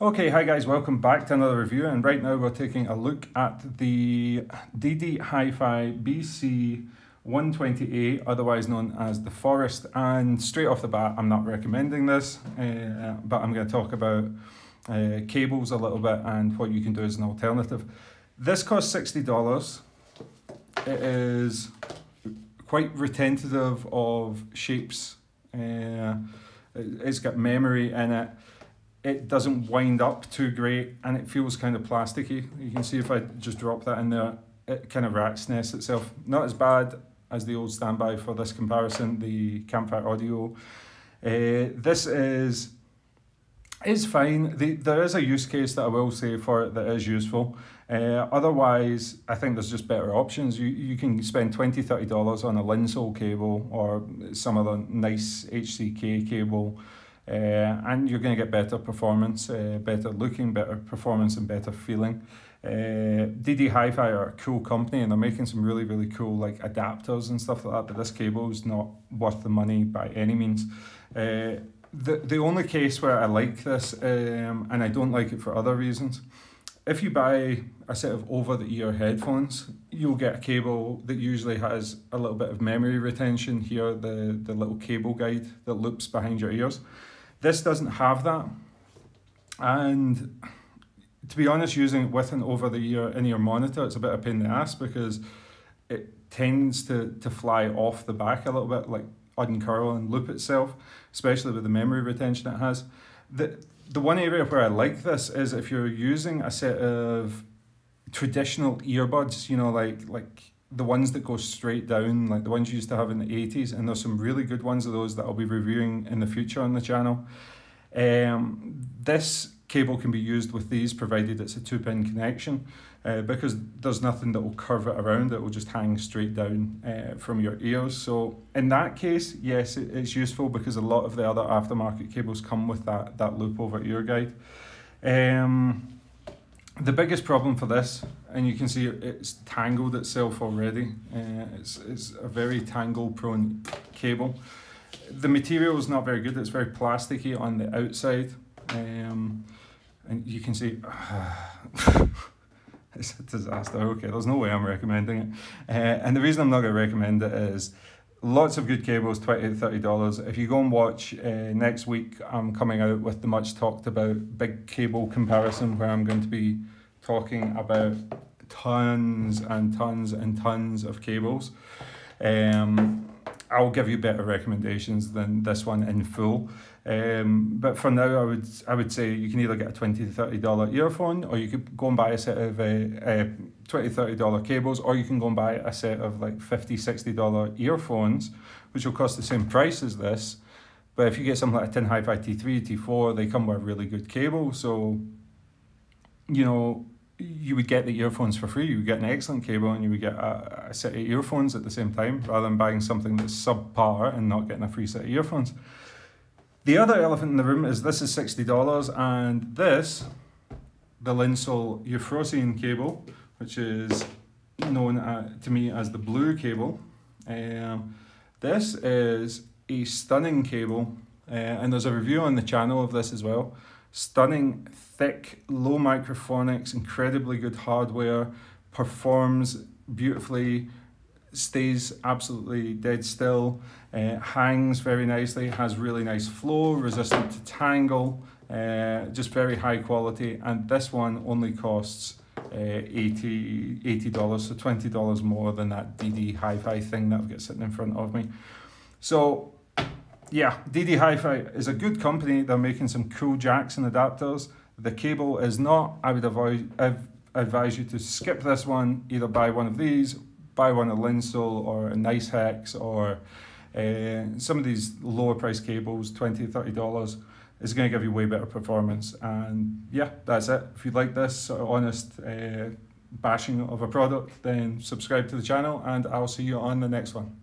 Okay, hi guys, welcome back to another review, and right now we're taking a look at the DDHiFi BC120A, otherwise known as the Forest. And straight off the bat, I'm not recommending this, but I'm going to talk about cables a little bit and what you can do as an alternative. This costs $60. It is quite retentive of shapes. It's got memory in it. It doesn't wind up too great, and it feels kind of plasticky. You can see if I just drop that in there, it kind of rat's nests itself. Not as bad as the old standby for this comparison, the Campfire Audio. This is fine. There is a use case that I will say for it that is useful. Otherwise, I think there's just better options. You can spend $20, $30 on a Linsole cable or some other nice HCK cable, and you're going to get better performance, better looking, better performance and better feeling. DD Hifi are a cool company, and they're making some really, really cool like adapters and stuff like that, but this cable is not worth the money by any means. The only case where I like this, and I don't like it for other reasons, if you buy a set of over-the-ear headphones, you'll get a cable that usually has a little bit of memory retention here, the little cable guide that loops behind your ears. This doesn't have that, and to be honest, using it with an over-the-ear in-ear monitor, it's a bit of a pain in the ass because it tends to fly off the back a little bit, like uncurl and loop itself, especially with the memory retention it has. The one area where I like this is if you're using a set of traditional earbuds, you know, like the ones that go straight down, like the ones you used to have in the 80s, and there's some really good ones of those that I'll be reviewing in the future on the channel. This cable can be used with these provided it's a 2-pin connection, because there's nothing that will curve it around. It will just hang straight down from your ears. So in that case, yes, it's useful because a lot of the other aftermarket cables come with that loop over ear guide. The biggest problem for this, and you can see it's tangled itself already, it's a very tangle prone cable. The material is not very good. It's very plasticky on the outside, and you can see it's a disaster. Okay, there's no way I'm recommending it, and the reason I'm not going to recommend it is lots of good cables, $20 to $30. If you go and watch next week, I'm coming out with the much talked about big cable comparison, where I'm going to be talking about tons and tons and tons of cables. I'll give you better recommendations than this one in full. But for now, I would say you can either get a $20 to $30 earphone, or you could go and buy a set of $20 to $30 cables, or you can go and buy a set of like $50, $60 earphones, which will cost the same price as this. But if you get something like a DDHiFi T3, T4, they come with a really good cable. So, you know, you would get the earphones for free. You would get an excellent cable, and you would get a set of earphones at the same time, rather than buying something that's subpar and not getting a free set of earphones. The other elephant in the room is this is $60, and this, the Linsole Euphrosyne cable, which is known to me as the blue cable. This is a stunning cable, and there's a review on the channel of this as well. Stunning, thick, low microphonics, incredibly good hardware, performs beautifully, stays absolutely dead still, hangs very nicely, has really nice flow, resistant to tangle, just very high quality. And this one only costs $80, so $20 more than that DD Hifi thing that I've got sitting in front of me. So yeah, DD Hifi is a good company. They're making some cool jacks and adapters. The cable is not. I would advise you to skip this one. Either buy one of these, buy one of Linsole or a Nice Hex, or some of these lower price cables, $20, $30, is going to give you way better performance. And yeah, that's it. If you like this sort of honest bashing of a product, then subscribe to the channel, and I'll see you on the next one.